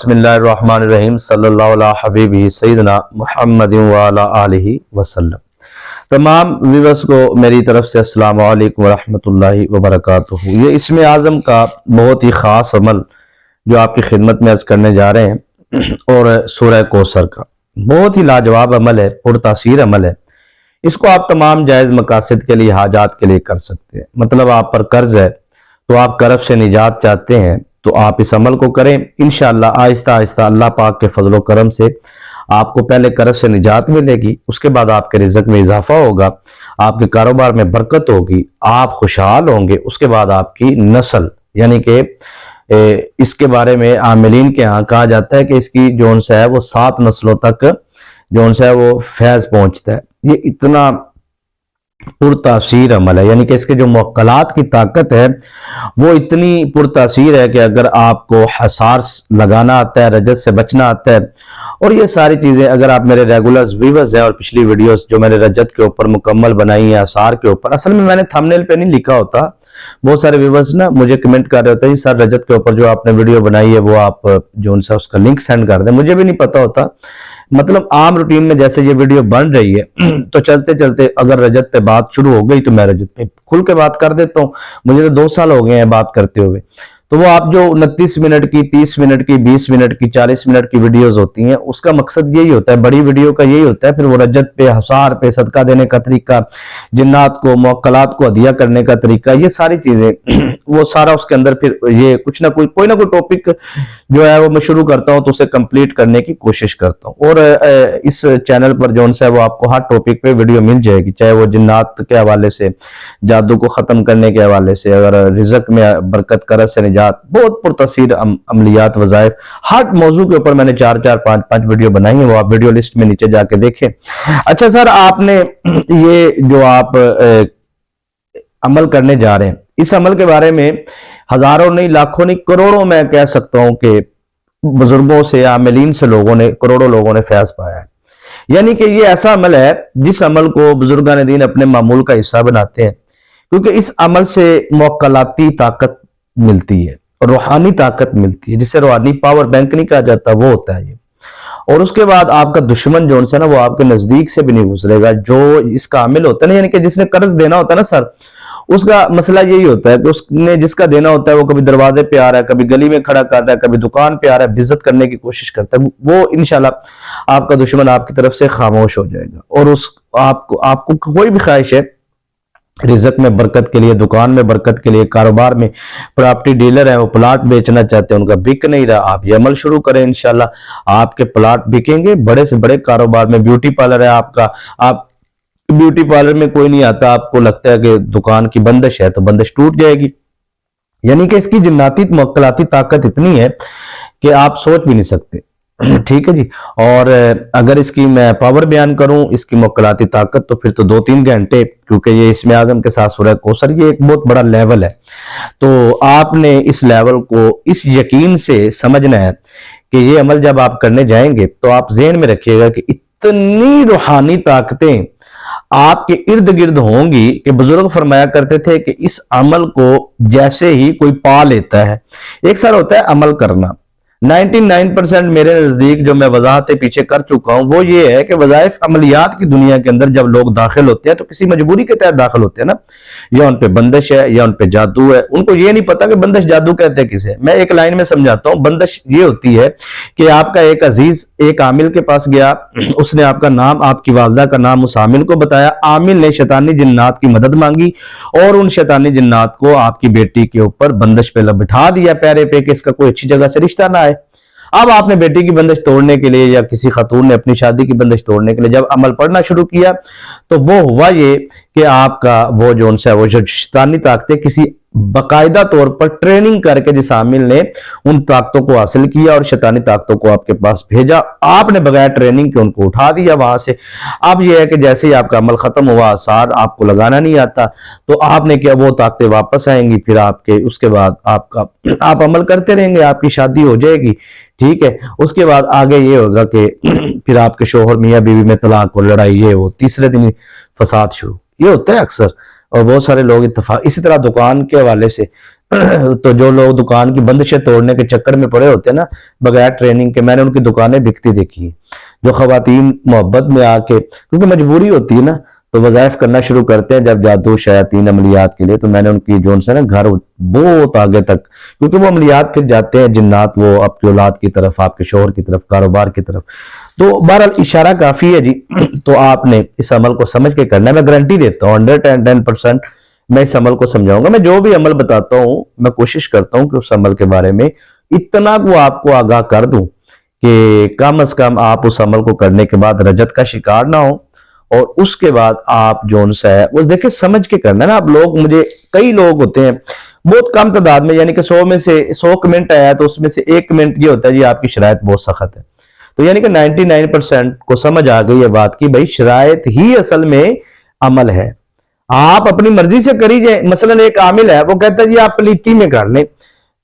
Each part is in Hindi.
बिस्मिल्लाहिर्रहमानिर्रहीम सल्लल्लाहु अला हबीबी सैयदना मुहम्मदिन व अला आलिहि वसल्लम। तमाम व्यूअर्स को मेरी तरफ से अस्सलाम वालेकुम व रहमतुल्लाहि व बरकातुहू। ये इसमें आज़म का बहुत ही ख़ास अमल जो आपकी खिदमत में अर्ज़ करने जा रहे हैं और सूरह कौसर का बहुत ही लाजवाब अमल है, पुरतासीर अमल है। इसको आप तमाम जायज़ मकासद के लिए, हाजात के लिए कर सकते हैं। मतलब आप पर कर्ज है तो आप कर्ज से निजात चाहते हैं तो आप इस अमल को करें। इंशाअल्लाह आहिस्ता आहिस्ता अल्लाह पाक के फजल करम से आपको पहले कर्ज से निजात मिलेगी, उसके बाद आपके रिज़्क़ में इजाफा होगा, आपके कारोबार में बरकत होगी, आप खुशहाल होंगे। उसके बाद आपकी नस्ल यानी कि इसके बारे में आमिलीन के यहाँ कहा जाता है कि इसकी जोन सा है वो 7 नस्लों तक जोन सा है वो फैज पहुंचता है। ये इतना पुरतासीर अमल है, यानी कि इसके जो मुअक्कलात की ताकत है वो इतनी पुरतासीर है कि अगर आपको हसार लगाना आता है, रजत से बचना आता है और ये सारी चीज़ें, अगर आप मेरे रेगुलर व्यूअर्स हैं और पिछली वीडियोस जो मैंने रजत के ऊपर मुकम्मल बनाई है, आसार के ऊपर, असल में मैंने थंबनेल पे नहीं लिखा होता। बहुत सारे व्यूअर्स ना मुझे कमेंट कर रहे होते हैं सर रजत के ऊपर जो आपने वीडियो बनाई है वो आप जो सा उसका लिंक सेंड कर दें। मुझे भी नहीं पता होता, मतलब आम रूटीन में जैसे ये वीडियो बन रही है तो चलते चलते अगर रजत पे बात शुरू हो गई तो मैं रजत पे खुल के बात कर देता हूँ। मुझे तो 2 साल हो गए हैं बात करते हुए। तो वो आप जो 29 मिनट की, 30 मिनट की, 20 मिनट की, 40 मिनट की वीडियोस होती हैं, उसका मकसद यही होता है, बड़ी वीडियो का यही होता है। फिर वो रजत पे, हसार पे, सदका देने का तरीका, जिन्नात को, मुअक्कलात को हदिया करने का तरीका, ये सारी चीजें वो सारा उसके अंदर फिर ये कुछ ना कोई ना कोई टॉपिक जो है वो मैं शुरू करता हूँ तो उसे कंप्लीट करने की कोशिश करता हूँ। और इस चैनल पर जो है वो आपको हर टॉपिक पे वीडियो मिल जाएगी, चाहे वो जिन्नात के हवाले से, जादू को खत्म करने के हवाले से, अगर रिज़्क़ में बरकत, कर्ज से निजात, बहुत पुरतसीर अमलियात, वज़ाइफ, हर मौजू के ऊपर मैंने 4-4, 5-5 वीडियो बनाई है। वो आप वीडियो लिस्ट में नीचे जाके देखें। अच्छा सर, आपने ये जो आप अमल करने जा रहे हैं, इस अमल के बारे में हजारों नहीं, लाखों नहीं, करोड़ों मैं कह सकता हूं कि बुजुर्गों से, आमिलीन से लोगों ने, करोड़ों लोगों ने फैज पाया है। यानी कि ये ऐसा अमल है जिस अमल को बुजुर्गान दीन अपने मामूल का हिस्सा बनाते हैं, क्योंकि इस अमल से मुअक्कलाती ताकत मिलती है, रूहानी ताकत मिलती है, जिसे रूहानी पावर बैंक नहीं कहा जाता, वो होता है ये। और उसके बाद आपका दुश्मन जो है ना वो आपके नजदीक से भी नहीं गुजरेगा। जो इसका आमिल होता है ना, यानी कि जिसने कर्ज देना होता है ना सर, उसका मसला यही होता है कि उसने जिसका देना होता है वो कभी दरवाजे पे आ रहा है, कभी गली में खड़ा कर रहा है, कभी दुकान पे आ रहा है, इज्जत करने की कोशिश करता है, वो इंशाल्लाह आपका दुश्मन आपकी तरफ से खामोश हो जाएगा। और उस आपको कोई भी ख्वाहिश है रिज़्क़ में बरकत के लिए, दुकान में बरकत के लिए, कारोबार में, प्रॉपर्टी डीलर है वो प्लाट बेचना चाहते हैं, उनका बिक नहीं रहा, आप ये अमल शुरू करें, इंशाल्लाह आपके प्लाट बिकेंगे। बड़े से बड़े कारोबार में, ब्यूटी पार्लर है आपका, आप ब्यूटी पार्लर में कोई नहीं आता, आपको लगता है कि दुकान की बंदिश है तो बंदिश टूट जाएगी। यानी कि इसकी जिन्नाती मुअक्कलाती ताकत इतनी है कि आप सोच भी नहीं सकते। ठीक है जी। और अगर इसकी मैं पावर बयान करूं, इसकी मुअक्कलाती ताकत, तो फिर तो 2-3 घंटे, क्योंकि ये इसमें आज़म के साथ सूरह कौसर ये एक बहुत बड़ा लेवल है। तो आपने इस लेवल को इस यकीन से समझना है कि ये अमल जब आप करने जाएंगे तो आप ज़हन में रखिएगा कि इतनी रूहानी ताकतें आपके इर्द गिर्द होंगी कि बुजुर्ग फरमाया करते थे कि इस अमल को जैसे ही कोई पा लेता है, एक सर होता है अमल करना। 99% मेरे नजदीक जो मैं वजाहतें पीछे कर चुका हूं वो ये है कि वज़ाइफ अमलियात की दुनिया के अंदर जब लोग दाखिल होते हैं तो किसी मजबूरी के तहत दाखिल होते हैं ना, या उन पे बंदिश है या उन पे जादू है। उनको ये नहीं पता कि बंदिश जादू कहते हैं किसे। मैं एक लाइन में समझाता हूं। बंदिश ये होती है कि आपका एक अजीज एक आमिल के पास गया, उसने आपका नाम, आपकी वालदा का नाम उस आमिल को बताया, आमिल ने शैतानी जिन्नात की मदद मांगी और उन शैतानी जिन्नात को आपकी बेटी के ऊपर बंदिश पे बिठा दिया पैरे पे कि इसका कोई अच्छी जगह से रिश्ता ना आए। अब आपने बेटी की बंदिश तोड़ने के लिए या किसी खातून ने अपनी शादी की बंदिश तोड़ने के लिए जब अमल पढ़ना शुरू किया तो वो हुआ ये कि आपका वो जो उनसे वो जो शैतानी ताकतें किसी बाकायदा तौर पर ट्रेनिंग करके जिस आमिल ने उन ताकतों को हासिल किया और शैतानी ताकतों को आपके पास भेजा, आपने बगैर ट्रेनिंग के उनको उठा दिया वहां से। अब यह है कि जैसे ही आपका अमल खत्म हुआ, आसार आपको लगाना नहीं आता, तो आपने क्या वो ताकतें वापस आएंगी, फिर आपके उसके बाद आप अमल करते रहेंगे, आपकी शादी हो जाएगी। ठीक है। उसके बाद आगे ये होगा कि फिर आपके शोहर मियाँ बीवी में तलाक हो, लड़ाई, ये हो, तीसरे दिन फसाद शुरू, ये होता है अक्सर। और बहुत सारे लोग इत्तेफाक, इसी तरह दुकान के हवाले से तो जो लोग दुकान की बंदिशें तोड़ने के चक्कर में पड़े होते हैं ना, बगैर ट्रेनिंग के, मैंने उनकी दुकानें बिकती देखी है। जो खवातीन मोहब्बत में आके, क्योंकि मजबूरी होती है ना, तो वज़ाइफ करना शुरू करते हैं जब जादू शयातीन अमलियात के लिए, तो मैंने उनकी जो उनसे ना घर बहुत आगे तक, क्योंकि वो अमलियात फिर जाते हैं जिन्नात, वो आपकी औलाद की तरफ, आपके शोहर की तरफ, कारोबार की तरफ। तो बहरहाल इशारा काफी है जी। तो आपने इस अमल को समझ के करना है। मैं गारंटी देता हूँ 110% मैं इस अमल को समझाऊंगा। मैं जो भी अमल बताता हूँ मैं कोशिश करता हूँ कि उस अमल के बारे में इतना को आपको आगाह कर दूं कि कम से कम आप उस अमल को करने के बाद रजत का शिकार ना हो। और उसके बाद आप जो सा है वो देखिए समझ के करना है ना। आप लोग, मुझे कई लोग होते हैं बहुत कम तादाद में, यानी कि 100 में से 100 कमेंट आया तो उसमें से एक कमेंट ये होता है जी आपकी शरायत बहुत सख्त है। तो यानी कि 99% को समझ आ गई है बात की, भाई शरायत ही असल में अमल है। आप अपनी मर्जी से करी जाए। मसलन एक आमिल है, वो कहता है जी आप पलीती में कर लें,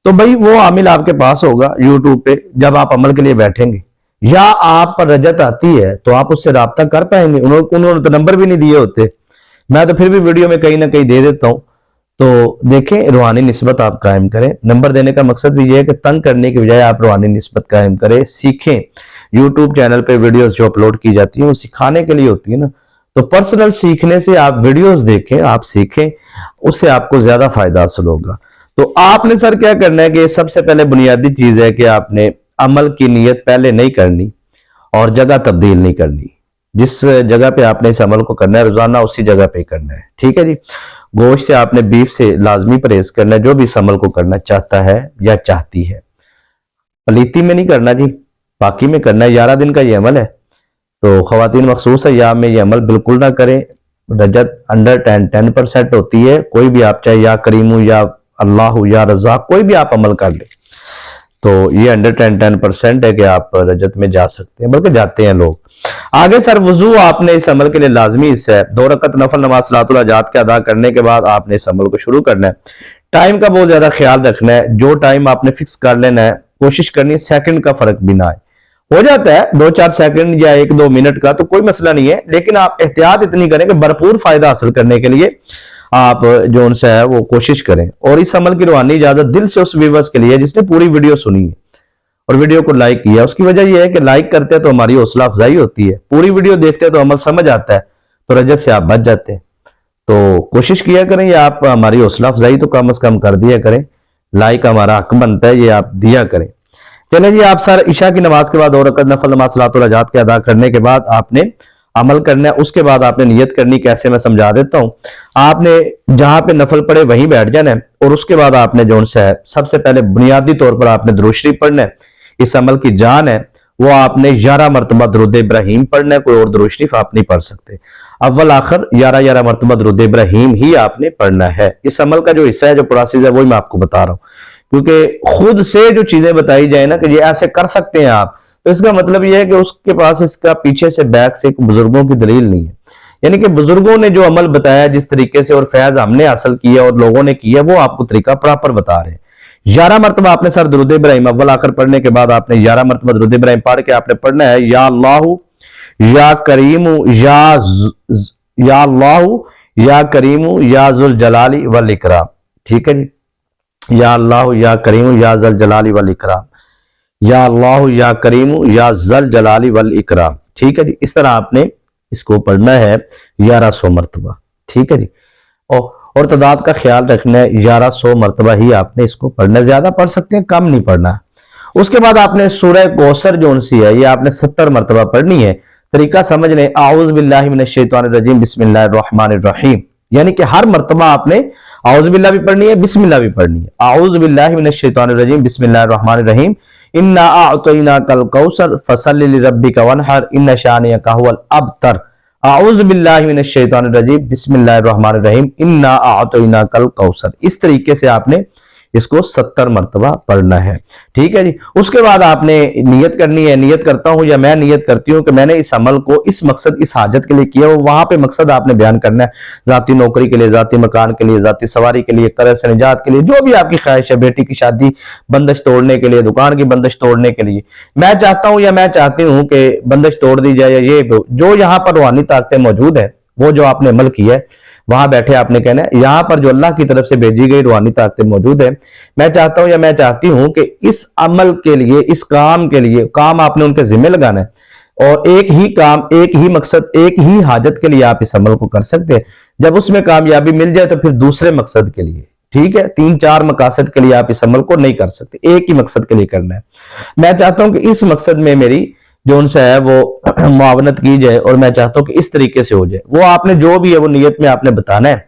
तो भाई वो आमिल आपके पास होगा यूट्यूब पे जब आप अमल के लिए बैठेंगे, या आप पर रजत आती है तो आप उससे राब्ता कर पाएंगे। उन्होंने तो नंबर भी नहीं दिए होते, मैं तो फिर भी वीडियो में कहीं ना कहीं दे देता हूं। तो देखें, रूहानी निस्बत आप कायम करें। नंबर देने का मकसद भी ये है कि तंग करने की बजाय आप रूहानी निस्बत कायम करें, सीखें। यूट्यूब चैनल पे वीडियोस जो अपलोड की जाती है वो सिखाने के लिए होती है ना, तो पर्सनल सीखने से आप वीडियोस देखें, आप सीखें, उससे आपको ज्यादा फायदा हासिल होगा। तो आपने सर क्या करना है कि सबसे पहले बुनियादी चीज है कि आपने अमल की नीयत पहले नहीं करनी और जगह तब्दील नहीं करनी। जिस जगह पे आपने इस अमल को करना है रोजाना उसी जगह पे करना है, ठीक है जी। गोश्त से आपने बीफ से लाजमी परहेज करना है, जो भी इस अमल को करना चाहता है या चाहती है। पलीती में नहीं करना जी, बाकी में करना है। 11 दिन का ये अमल है, तो खवातीन मखसूस अय्याम में ये अमल बिल्कुल ना करें। रजत अंडर 10% होती है। कोई भी आप, चाहे या करीमू या अल्लाह या रज़ाक, कोई भी आप अमल कर ले, तो ये अंडर 10% है कि आप रजत में जा सकते हैं, बल्कि जाते हैं लोग। आगे सर वजू आपने इस अमल के लिए लाजमी हिस्सा है। 2 रकत नफल नमाज सलातुल हाजात के अदा करने के बाद आपने इस अमल को शुरू करना है। टाइम का बहुत ज्यादा ख्याल रखना है। जो टाइम आपने फिक्स कर लेना है, कोशिश करनी है सेकंड का फर्क भी ना आए। हो जाता है 2-4 सेकंड या 1-2 मिनट का, तो कोई मसला नहीं है, लेकिन आप एहतियात इतनी करें कि भरपूर फायदा हासिल करने के लिए आप जो उनसे है वो कोशिश करें। और इस अमल की रूहानी इजाजत दिल से उस व्यूअर्स के लिए जिसने पूरी वीडियो सुनी है और वीडियो को लाइक किया। उसकी वजह यह है कि लाइक करते हैं तो हमारी हौसला अफजाई होती है, पूरी वीडियो देखते हैं तो अमल समझ आता है, तो रजत से आप बच जाते हैं। तो कोशिश किया करें, या आप हमारी हौसला अफजाई तो कम से कम कर दिया करें। लाइक हमारा हक बनता है, ये आप दिया करें। चलें जी, आप सर इशा की नमाज के बाद 2 रकत नफल नमाज सलातुल हाजात के अदा करने के बाद आपने अमल करना है। उसके बाद आपने नियत करनी, कैसे मैं समझा देता हूं। आपने जहां पे नफल पड़े वहीं बैठ जाना है, और उसके बाद आपने जो है सबसे पहले बुनियादी तौर पर आपने दुरूद शरीफ पढ़ना है। इस अमल की जान है वो आपने 11 मरतबा दुरूद इब्राहीम पढ़ना है, कोई और दुरूद शरीफ आप नहीं पढ़ सकते। अव्वल आखिर 11 मरतबा दुरूद इब्राहीम ही आपने पढ़ना है। इस अमल का जो हिस्सा है, जो प्रोसेस है, वही मैं आपको बता रहा हूं, क्योंकि खुद से जो चीजें बताई जाए ना कि ये ऐसे कर सकते हैं आप, तो इसका मतलब यह है कि उसके पास इसका पीछे से बैक से बुजुर्गों की दलील नहीं है। यानी कि बुजुर्गों ने जो अमल बताया जिस तरीके से, और फैज हमने हासिल किया और लोगों ने किया, वो आपको तरीका प्रॉपर बता रहे हैं। 11 मरतबा आपने सर दुरूद इब्राहीम अव्वल आखिर पढ़ने के बाद आपने 11 मरतबा दुरूद इब्राहीम पढ़ के आपने पढ़ना है या अल्लाहु या करीमु या अल्लाहु या करीमु या जुल जलाली वल इकराम। ठीक है जी, या अल्लाहु या करीमु या जुल जलाली वल इकराम, या अल्लाह या करीमु या जल जलाली वल इकराम। ठीक है जी, इस तरह आपने इसको पढ़ना है 1100 मरतबा। ठीक है जी, और तादाद का ख्याल रखना है, 1100 मरतबा ही आपने इसको पढ़ना है, ज्यादा पढ़ सकते हैं, कम नहीं पढ़ना। उसके बाद आपने सूरह कौसर जो सी है ये आपने 70 मरतबा पढ़नी है। तरीका समझ लें, आऊज़ बिल्लाहि मिनश शैतानिर रजीम बिस्मिल्लाहिर रहमानिर रहीम, यानी कि हर मरतबा आपने आऊज़ बिल्लाह भी पढ़नी है, बिस्मिल्लाह भी पढ़नी है। आऊज़ बिल्लाहि मिनश शैतानिर रजीम बिस्मिल्लाहिर रहमानिर रहीम, इन्ना अअतैनाकल कौसर फसल्लि लिरब्बिका वनहर इन्ना शानिअका हुवल अबतर। आऊज़ु बिल्लाहि मिनश शैतानिर रजीम बिस्मिल्लाहिर रहमानिर रहीम इन्ना अअतैनाकल कौसर। इस तरीके से आपने इसको 70 मरतबा पढ़ना है। ठीक है जी, उसके बाद आपने नियत करनी है। नियत करता हूं या मैं नियत करती हूं कि मैंने इस अमल को इस मकसद, इस हाजत के लिए किया हो। वहां पे मकसद आपने बयान करना है, जाती नौकरी के लिए, जाती मकान के लिए, जाती सवारी के लिए, कर्ज से निजात के लिए, जो भी आपकी ख्वाहिश है, बेटी की शादी बंदिश तोड़ने के लिए, दुकान की बंदिश तोड़ने के लिए। मैं चाहता हूं या मैं चाहती हूं कि बंदिश तोड़ दी जाए, या ये जो यहाँ पर रूहानी ताकतें मौजूद है, वो जो आपने अमल किया है वहां बैठे आपने कहना है यहाँ पर जो अल्लाह की तरफ से भेजी गई रूहानी ताकतें मौजूद है, मैं चाहता हूं या मैं चाहती हूं कि इस अमल के लिए, इस काम के लिए, काम आपने उनके जिम्मे लगाना है और एक ही काम, एक ही मकसद, एक ही हाजत के लिए आप इस अमल को कर सकते हैं। जब उसमें कामयाबी मिल जाए तो फिर दूसरे मकसद के लिए, ठीक है, 3-4 मकासद के लिए आप इस अमल को नहीं कर सकते, एक ही मकसद के लिए करना है। मैं चाहता हूं कि इस मकसद में मेरी जो उनसे है वो मुआवनत की जाए और मैं चाहता हूं कि इस तरीके से हो जाए। वो आपने जो भी है वो नियत में आपने बताना है।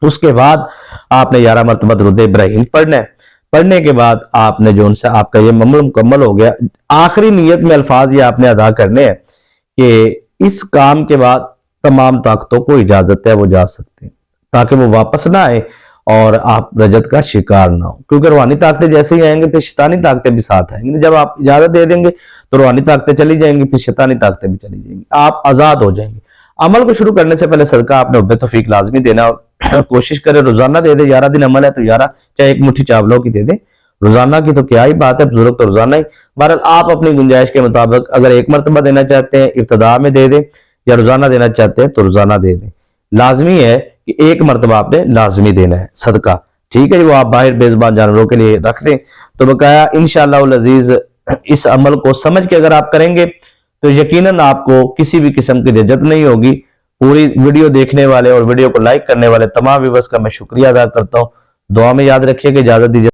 उसके बाद आपने 11 मरतबा दुरूद इब्राहिम पढ़ना है। पढ़ने के बाद आपने जो उनसे आपका ये अमल मुकम्मल हो गया, आखिरी नियत में अल्फाज ये आपने अदा करने हैं कि इस काम के बाद तमाम ताकतों को इजाजत है वो जा सकते हैं, ताकि वो वापस ना आए और आप रजत का शिकार ना हो। क्योंकि रूहानी ताकतें जैसे ही आएंगे फिर शैतानी ताकतें भी साथ आएंगी। जब आप इजाजत दे देंगे तो रूहानी ताकतें चली जाएंगी, फिर शैतानी ताकतें भी चली जाएंगी, आप आजाद हो जाएंगे। अमल को शुरू करने से पहले सदका आपने हुब्बे तौफीक लाजमी देना और कोशिश करें रोजाना दे दे। 11 दिन अमल है तो 11, चाहे एक मुट्ठी चावलों की दे दे। रोजाना की तो क्या ही बात है, बुजुर्ग तो रोजाना ही। बहरहाल आप अपनी गुंजाइश के मुताबिक अगर एक मरतबा देना चाहते हैं इब्तदा में दे दें, या रोजाना देना चाहते हैं तो रोजाना दे दें। लाजमी है कि एक मरतबा आपने लाजमी देना है सदका, ठीक है जी। वो आप बाहर बेजुबान जानवरों के लिए रख दें तो बकाया इंशाअल्लाह अजीज इस अमल को समझ के अगर आप करेंगे तो यकीनन आपको किसी भी किस्म की झंझट नहीं होगी। पूरी वीडियो देखने वाले और वीडियो को लाइक करने वाले तमाम व्यूअर्स का मैं शुक्रिया अदा करता हूं। दुआ में याद रखिए कि इजाजत दीजिए।